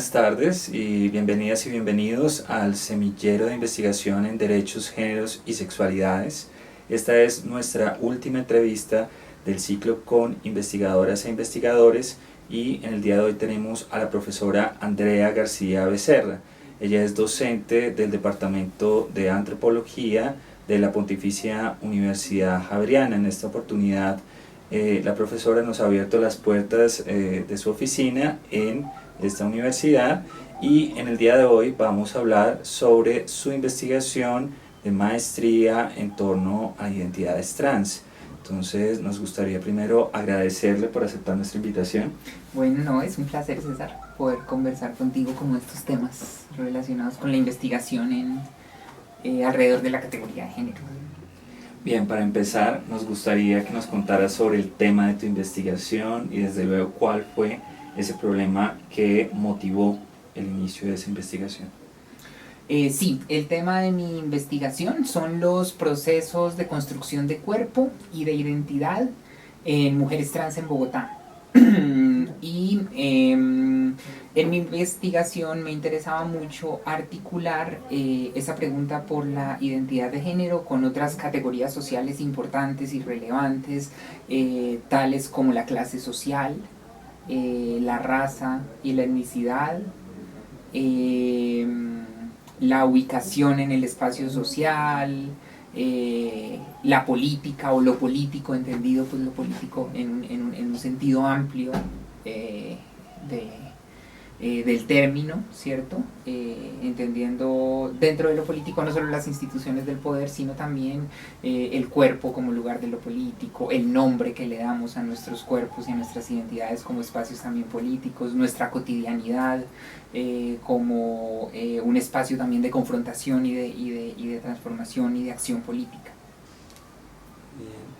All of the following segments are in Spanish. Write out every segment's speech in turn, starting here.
buenas tardes y bienvenidas y bienvenidos al Semillero de Investigación en Derechos, Géneros y Sexualidades. Esta es nuestra última entrevista del ciclo con investigadoras e investigadores y en el día de hoy tenemos a la profesora Andrea García Becerra. Ella es docente del Departamento de Antropología de la Pontificia Universidad Javeriana. En esta oportunidad la profesora nos ha abierto las puertas de su oficina en esta universidad y en el día de hoy vamos a hablar sobre su investigación de maestría en torno a identidades trans. Entonces nos gustaría primero agradecerle por aceptar nuestra invitación. Bueno, no, es un placer, César, poder conversar contigo como estos temas relacionados con la investigación alrededor de la categoría de género. Bien, para empezar nos gustaría que nos contaras sobre el tema de tu investigación y desde luego cuál fue ese problema que motivó el inicio de esa investigación. Sí, el tema de mi investigación son los procesos de construcción de cuerpo y de identidad en mujeres trans en Bogotá. Y en mi investigación me interesaba mucho articular esa pregunta por la identidad de género con otras categorías sociales importantes y relevantes, tales como la clase social, la raza y la etnicidad, la ubicación en el espacio social, la política o lo político, entendido pues lo político en un sentido amplio del término, ¿cierto? Entendiendo dentro de lo político no solo las instituciones del poder, sino también el cuerpo como lugar de lo político, el nombre que le damos a nuestros cuerpos y a nuestras identidades como espacios también políticos, nuestra cotidianidad como un espacio también de confrontación y de transformación y de acción política. Bien.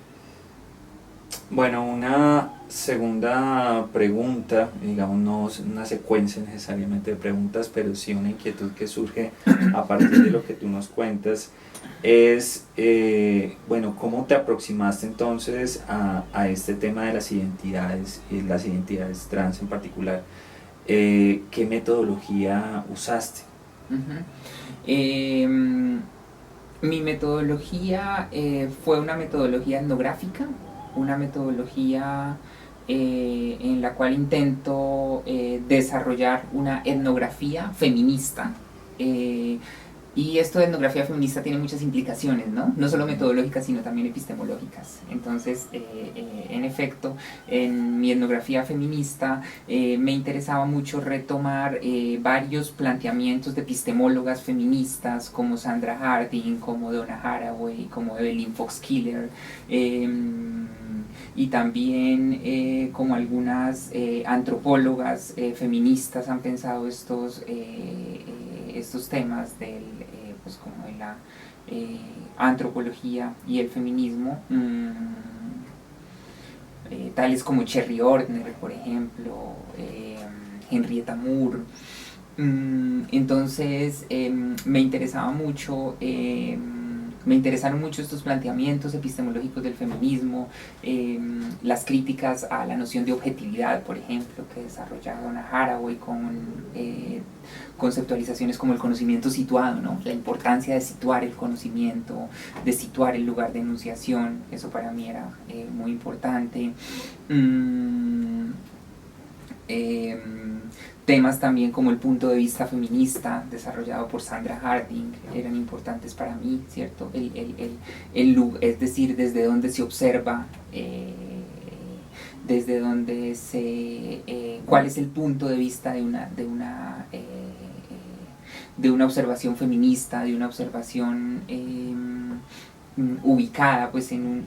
Bueno, una segunda pregunta, digamos no una secuencia necesariamente de preguntas, pero sí una inquietud que surge a partir de lo que tú nos cuentas, es, bueno, ¿cómo te aproximaste entonces a este tema de las identidades y las identidades trans en particular? ¿Qué metodología usaste? Mi metodología fue una metodología etnográfica, una metodología en la cual intento desarrollar una etnografía feminista. Y esto de etnografía feminista tiene muchas implicaciones, ¿no? No solo metodológicas, sino también epistemológicas. Entonces, en efecto, en mi etnografía feminista me interesaba mucho retomar varios planteamientos de epistemólogas feministas como Sandra Harding, como Donna Haraway, como Evelyn Fox Killer, y también como algunas antropólogas feministas han pensado estos temas pues como de la antropología y el feminismo, tales como Cherry Ordner, por ejemplo, Henrietta Moore. Entonces me interesaron mucho estos planteamientos epistemológicos del feminismo, las críticas a la noción de objetividad, por ejemplo, que desarrolla Donna Haraway con conceptualizaciones como el conocimiento situado, ¿no? La importancia de situar el conocimiento, de situar el lugar de enunciación, eso para mí era muy importante. Temas también como el punto de vista feminista desarrollado por Sandra Harding eran importantes para mí, ¿cierto? Es decir, desde donde se observa, desde donde cuál es el punto de vista de una observación feminista, de una observación ubicada pues en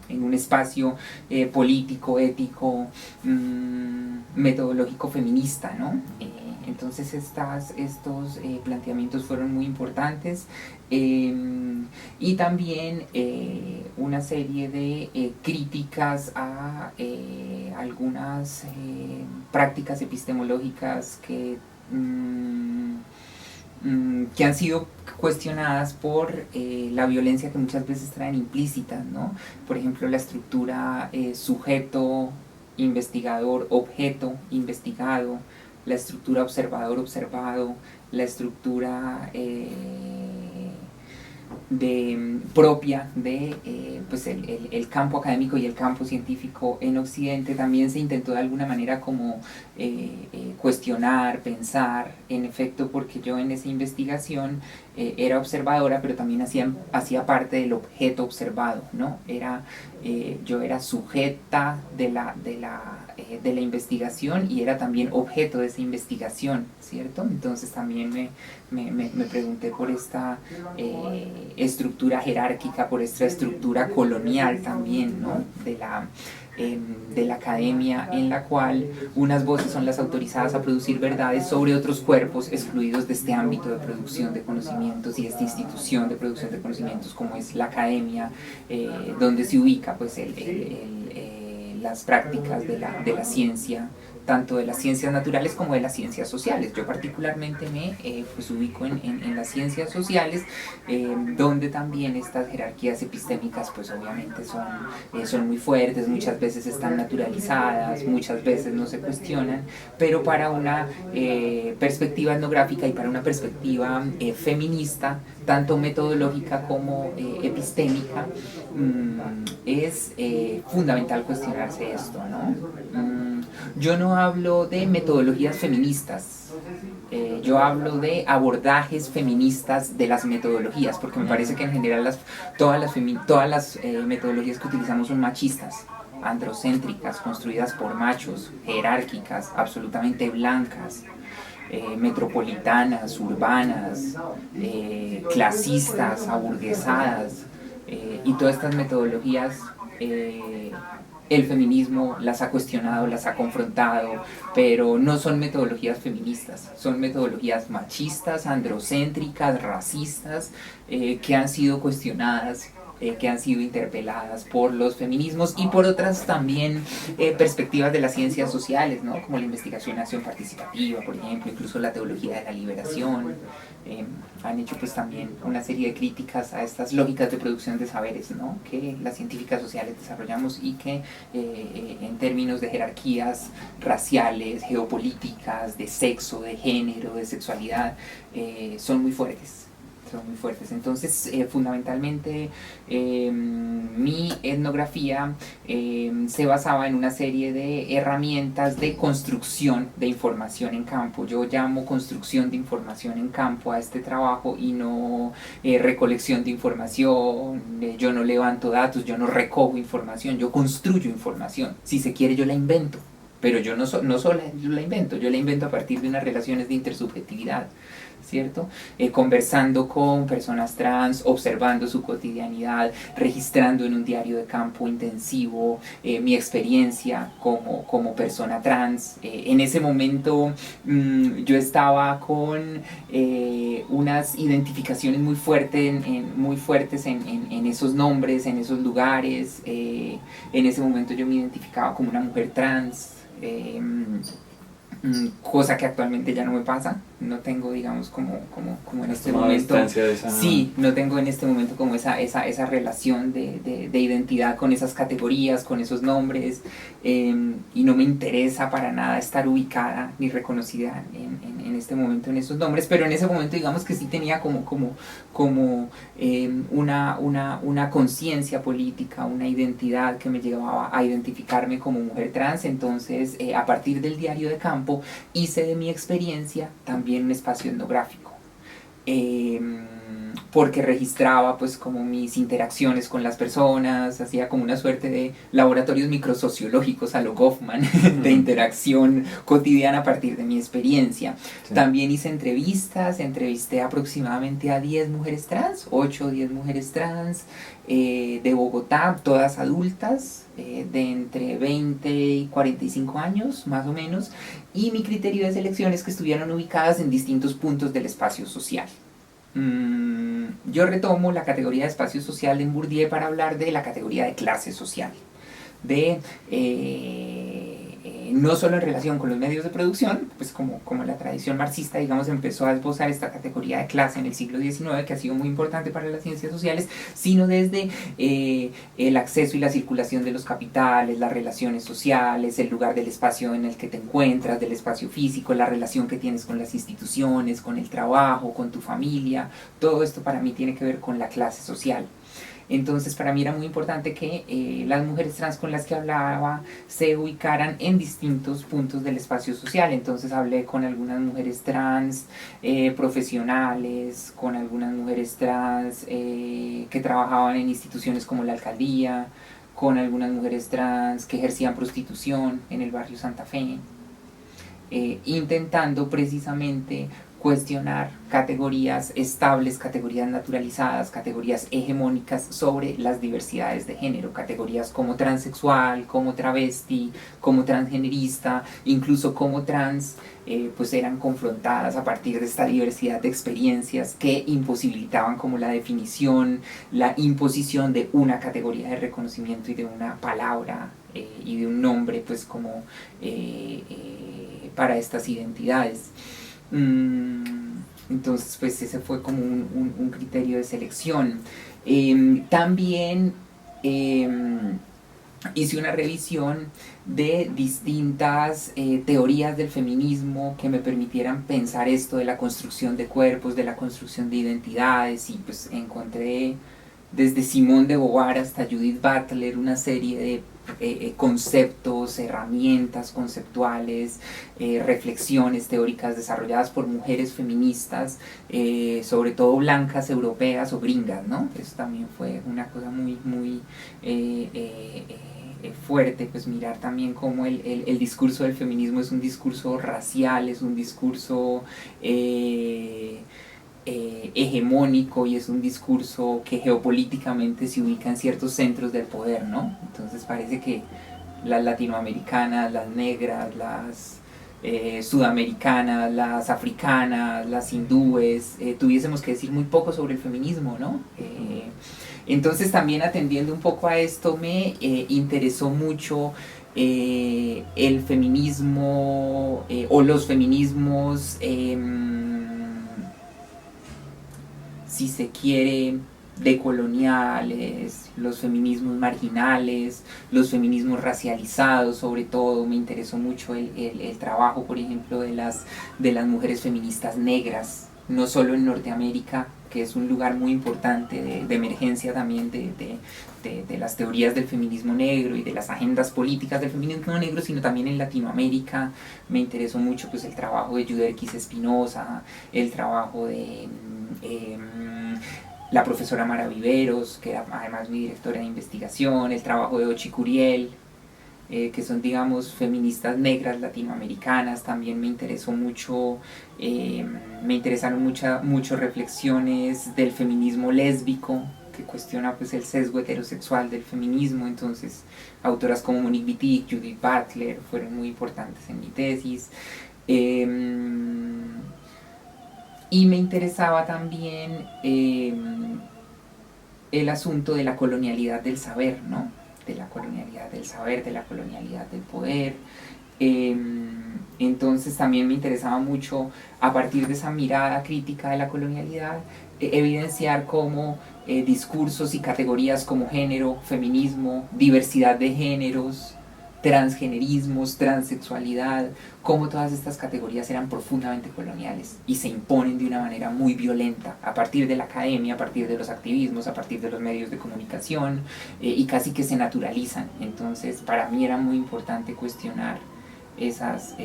un espacio político, ético, metodológico feminista, ¿no? Entonces estos planteamientos fueron muy importantes, y también una serie de críticas a algunas prácticas epistemológicas que han sido cuestionadas por la violencia que muchas veces traen implícitas, ¿no? Por ejemplo, la estructura sujeto investigador, objeto, investigado, la estructura observador, observado, la estructura propia de pues el campo académico y el campo científico en Occidente. También se intentó de alguna manera como cuestionar, pensar, en efecto, porque yo en esa investigación era observadora, pero también hacía parte del objeto observado, ¿no? Yo era sujeta de la investigación y era también objeto de esa investigación, ¿cierto? Entonces también me pregunté por esta estructura jerárquica, por esta estructura colonial también, ¿no? De la academia, en la cual unas voces son las autorizadas a producir verdades sobre otros cuerpos excluidos de este ámbito de producción de conocimientos y de esta institución de producción de conocimientos como es la academia, donde se ubica pues las prácticas de la ciencia, tanto de las ciencias naturales como de las ciencias sociales. Yo particularmente me pues ubico en las ciencias sociales, donde también estas jerarquías epistémicas pues obviamente son muy fuertes, muchas veces están naturalizadas, muchas veces no se cuestionan, pero para una perspectiva etnográfica y para una perspectiva feminista, tanto metodológica como epistémica, es fundamental cuestionarse esto, ¿no? Yo no hablo de metodologías feministas, yo hablo de abordajes feministas de las metodologías, porque me parece que en general todas las metodologías que utilizamos son machistas, androcéntricas, construidas por machos, jerárquicas, absolutamente blancas, metropolitanas, urbanas, clasistas, aburguesadas, y todas estas metodologías el feminismo las ha cuestionado, las ha confrontado, pero no son metodologías feministas, son metodologías machistas, androcéntricas, racistas, que han sido cuestionadas, que han sido interpeladas por los feminismos y por otras también perspectivas de las ciencias sociales, ¿no? Como la investigación y acción participativa, por ejemplo, incluso la teología de la liberación. Han hecho pues también una serie de críticas a estas lógicas de producción de saberes, ¿no? Que las científicas sociales desarrollamos y que en términos de jerarquías raciales, geopolíticas, de sexo, de género, de sexualidad, son muy fuertes. Entonces, fundamentalmente, mi etnografía se basaba en una serie de herramientas de construcción de información en campo. Yo llamo construcción de información en campo a este trabajo y no recolección de información. Yo no levanto datos, yo no recojo información, yo construyo información. Si se quiere, yo la invento. Pero yo no solo la invento, yo la invento a partir de unas relaciones de intersubjetividad, ¿cierto? Conversando con personas trans, observando su cotidianidad, registrando en un diario de campo intensivo mi experiencia como persona trans. En ese momento yo estaba con unas identificaciones muy fuertes en esos nombres, en esos lugares. En ese momento yo me identificaba como una mujer trans. Cosa que actualmente ya no me pasa, no tengo, digamos, como en este momento, sí, no tengo en este momento como esa relación de identidad con esas categorías, con esos nombres, y no me interesa para nada estar ubicada ni reconocida en este momento en esos nombres, pero en ese momento digamos que sí tenía como una conciencia política, una identidad que me llevaba a identificarme como mujer trans. Entonces a partir del diario de campo hice de mi experiencia también un espacio etnográfico, porque registraba pues como mis interacciones con las personas, hacía como una suerte de laboratorios microsociológicos a lo Goffman, de interacción cotidiana a partir de mi experiencia. Sí. También hice entrevistas, entrevisté aproximadamente a 10 mujeres trans, 8 o 10 mujeres trans de Bogotá, todas adultas, de entre 20 y 45 años más o menos, y mi criterio de selección es que estuvieran ubicadas en distintos puntos del espacio social. Yo retomo la categoría de espacio social de Bourdieu para hablar de la categoría de clase social, de no solo en relación con los medios de producción, pues como la tradición marxista, digamos, empezó a esbozar esta categoría de clase en el siglo XIX, que ha sido muy importante para las ciencias sociales, sino desde el acceso y la circulación de los capitales, las relaciones sociales, el lugar del espacio en el que te encuentras, del espacio físico, la relación que tienes con las instituciones, con el trabajo, con tu familia. Todo esto para mí tiene que ver con la clase social. Entonces para mí era muy importante que las mujeres trans con las que hablaba se ubicaran en distintos puntos del espacio social. Entonces hablé con algunas mujeres trans profesionales, con algunas mujeres trans que trabajaban en instituciones como la alcaldía, con algunas mujeres trans que ejercían prostitución en el barrio Santa Fe, intentando precisamente cuestionar categorías estables, categorías naturalizadas, categorías hegemónicas sobre las diversidades de género, categorías como transexual, como travesti, como transgenerista, incluso como trans, pues eran confrontadas a partir de esta diversidad de experiencias que imposibilitaban como la definición, la imposición de una categoría de reconocimiento y de una palabra y de un nombre pues como para estas identidades. Entonces pues ese fue como un criterio de selección. También hice una revisión de distintas teorías del feminismo que me permitieran pensar esto de la construcción de cuerpos, de la construcción de identidades, y pues encontré desde Simone de Beauvoir hasta Judith Butler una serie de conceptos, herramientas conceptuales, reflexiones teóricas desarrolladas por mujeres feministas, sobre todo blancas, europeas o gringas, ¿no? Eso también fue una cosa muy, muy fuerte, pues mirar también cómo el discurso del feminismo es un discurso racial, es un discurso hegemónico y es un discurso que geopolíticamente se ubica en ciertos centros del poder, ¿no? Entonces parece que las latinoamericanas, las negras, las sudamericanas, las africanas, las hindúes, tuviésemos que decir muy poco sobre el feminismo, ¿no? Entonces también atendiendo un poco a esto me interesó mucho el feminismo o los feminismos, si se quiere, decoloniales, los feminismos marginales, los feminismos racializados. Sobre todo me interesó mucho el trabajo, por ejemplo, de las mujeres feministas negras, no solo en Norteamérica, que es un lugar muy importante de emergencia también de las teorías del feminismo negro y de las agendas políticas del feminismo negro, sino también en Latinoamérica. Me interesó mucho pues el trabajo de Yuderquis Espinosa, el trabajo de la profesora Mara Viveros, que era además mi directora de investigación, el trabajo de Ochi Curiel, que son, digamos, feministas negras latinoamericanas. También me interesó mucho, me interesaron mucho reflexiones del feminismo lésbico, que cuestiona pues el sesgo heterosexual del feminismo. Entonces autoras como Monique Wittig, Judith Butler fueron muy importantes en mi tesis. Y me interesaba también el asunto de la colonialidad del saber, ¿no? De la colonialidad del saber, de la colonialidad del poder. Entonces también me interesaba mucho, a partir de esa mirada crítica de la colonialidad, evidenciar cómo discursos y categorías como género, feminismo, diversidad de géneros, transgenerismos, transexualidad, cómo todas estas categorías eran profundamente coloniales y se imponen de una manera muy violenta a partir de la academia, a partir de los activismos, a partir de los medios de comunicación, y casi que se naturalizan. Entonces para mí era muy importante cuestionar esas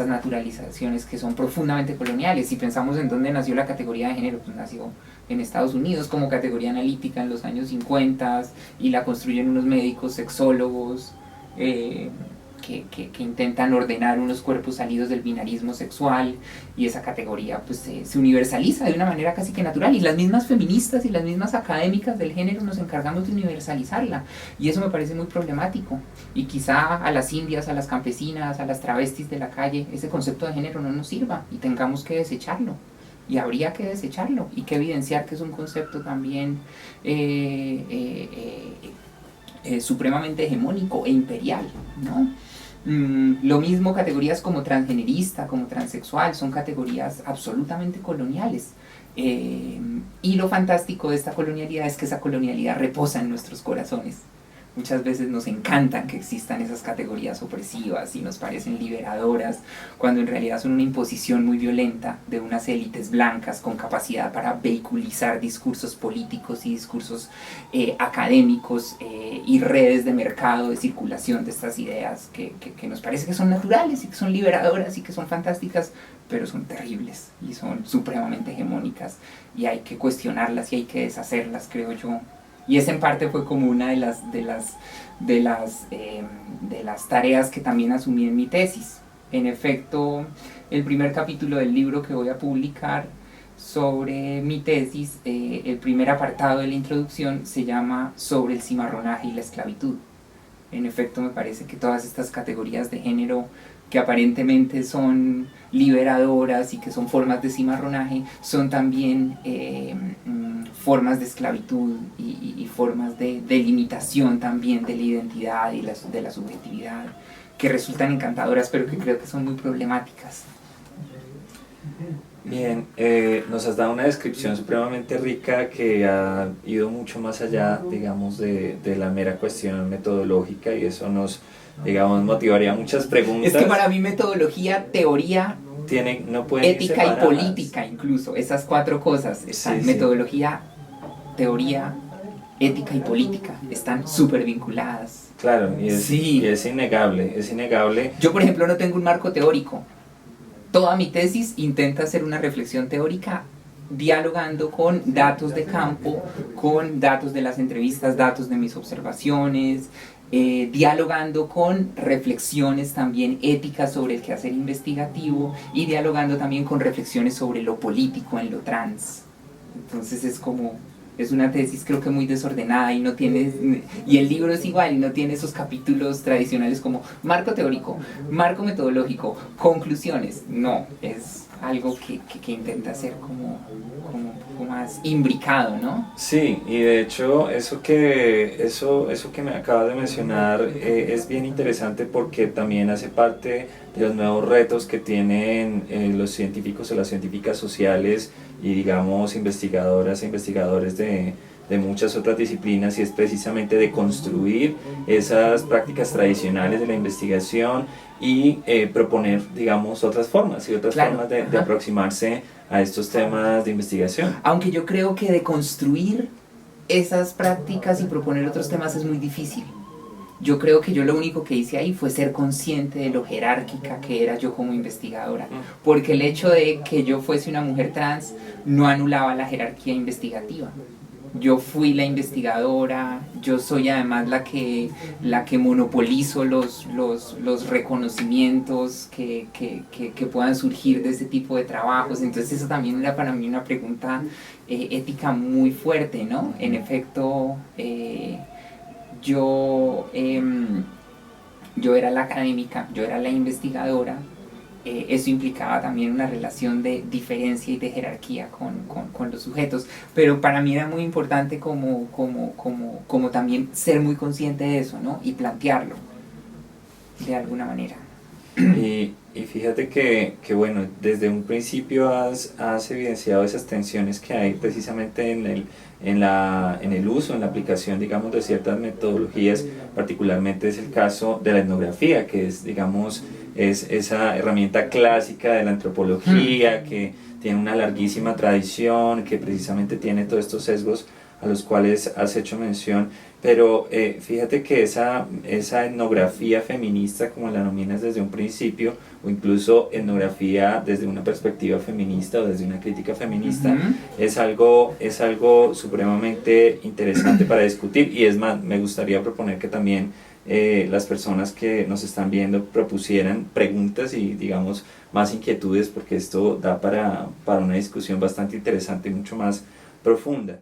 naturalizaciones que son profundamente coloniales. Si pensamos en dónde nació la categoría de género, pues nació en Estados Unidos como categoría analítica en los años 50 y la construyen unos médicos sexólogos que intentan ordenar unos cuerpos salidos del binarismo sexual, y esa categoría pues se universaliza de una manera casi que natural, y las mismas feministas y las mismas académicas del género nos encargamos de universalizarla, y eso me parece muy problemático. Y quizá a las indias, a las campesinas, a las travestis de la calle, ese concepto de género no nos sirva y tengamos que desecharlo, y habría que desecharlo y que evidenciar que es un concepto también supremamente hegemónico e imperial, ¿no? Lo mismo categorías como transgenerista, como transexual, son categorías absolutamente coloniales. Y lo fantástico de esta colonialidad es que esa colonialidad reposa en nuestros corazones. Muchas veces nos encantan que existan esas categorías opresivas y nos parecen liberadoras, cuando en realidad son una imposición muy violenta de unas élites blancas con capacidad para vehiculizar discursos políticos y discursos académicos y redes de mercado de circulación de estas ideas que nos parece que son naturales y que son liberadoras y que son fantásticas, pero son terribles y son supremamente hegemónicas y hay que cuestionarlas y hay que deshacerlas, creo yo. Y esa en parte fue como una de las tareas que también asumí en mi tesis. En efecto, el primer capítulo del libro que voy a publicar sobre mi tesis, el primer apartado de la introducción se llama Sobre el cimarronaje y la esclavitud. En efecto, me parece que todas estas categorías de género que aparentemente son liberadoras y que son formas de cimarronaje, son también formas de esclavitud y formas de limitación también de la identidad y de la subjetividad, que resultan encantadoras, pero que creo que son muy problemáticas. Bien, nos has dado una descripción supremamente rica que ha ido mucho más allá, digamos, de la mera cuestión metodológica, y eso nos, digamos, motivaría muchas preguntas. Es que para mí metodología, teoría, no pueden ética y política, incluso, esas cuatro cosas están, sí, metodología, teoría, ética y política, están súper vinculadas. Claro, y es innegable, es innegable. Yo, por ejemplo, no tengo un marco teórico. Toda mi tesis intenta hacer una reflexión teórica dialogando con datos de campo, con datos de las entrevistas, datos de mis observaciones, dialogando con reflexiones también éticas sobre el quehacer investigativo y dialogando también con reflexiones sobre lo político en lo trans. Entonces es una tesis creo que muy desordenada y no tiene, y el libro es igual y no tiene esos capítulos tradicionales como marco teórico, marco metodológico, conclusiones. No, es algo que intenta ser como un poco más imbricado, ¿no? Sí, y de hecho eso que me acabas de mencionar es bien interesante porque también hace parte de los nuevos retos que tienen los científicos o las científicas sociales y, digamos, investigadoras e investigadores de muchas otras disciplinas, y es precisamente de construir esas prácticas tradicionales de la investigación y proponer, digamos, otras formas y otras formas de aproximarse a estos temas de investigación. Aunque yo creo que de construir esas prácticas y proponer otros temas es muy difícil. Yo creo que yo lo único que hice ahí fue ser consciente de lo jerárquica que era yo como investigadora, porque el hecho de que yo fuese una mujer trans no anulaba la jerarquía investigativa. Yo fui la investigadora, yo soy además la que monopolizo los reconocimientos que puedan surgir de ese tipo de trabajos. Entonces eso también era para mí una pregunta ética muy fuerte, ¿no? En efecto, yo era la académica, yo era la investigadora. Eso implicaba también una relación de diferencia y de jerarquía con los sujetos, pero para mí era muy importante como también ser muy consciente de eso, ¿no? Y plantearlo de alguna manera. Y fíjate que bueno, desde un principio has evidenciado esas tensiones que hay precisamente en el uso, en la aplicación, digamos, de ciertas metodologías. Particularmente es el caso de la etnografía, que es, digamos, es esa herramienta clásica de la antropología que tiene una larguísima tradición, que precisamente tiene todos estos sesgos a los cuales has hecho mención. Pero fíjate que esa etnografía feminista, como la nominas desde un principio, o incluso etnografía desde una perspectiva feminista o desde una crítica feminista, es algo supremamente interesante para discutir. Y es más, me gustaría proponer que también las personas que nos están viendo propusieran preguntas y, digamos, más inquietudes, porque esto da para una discusión bastante interesante y mucho más profunda.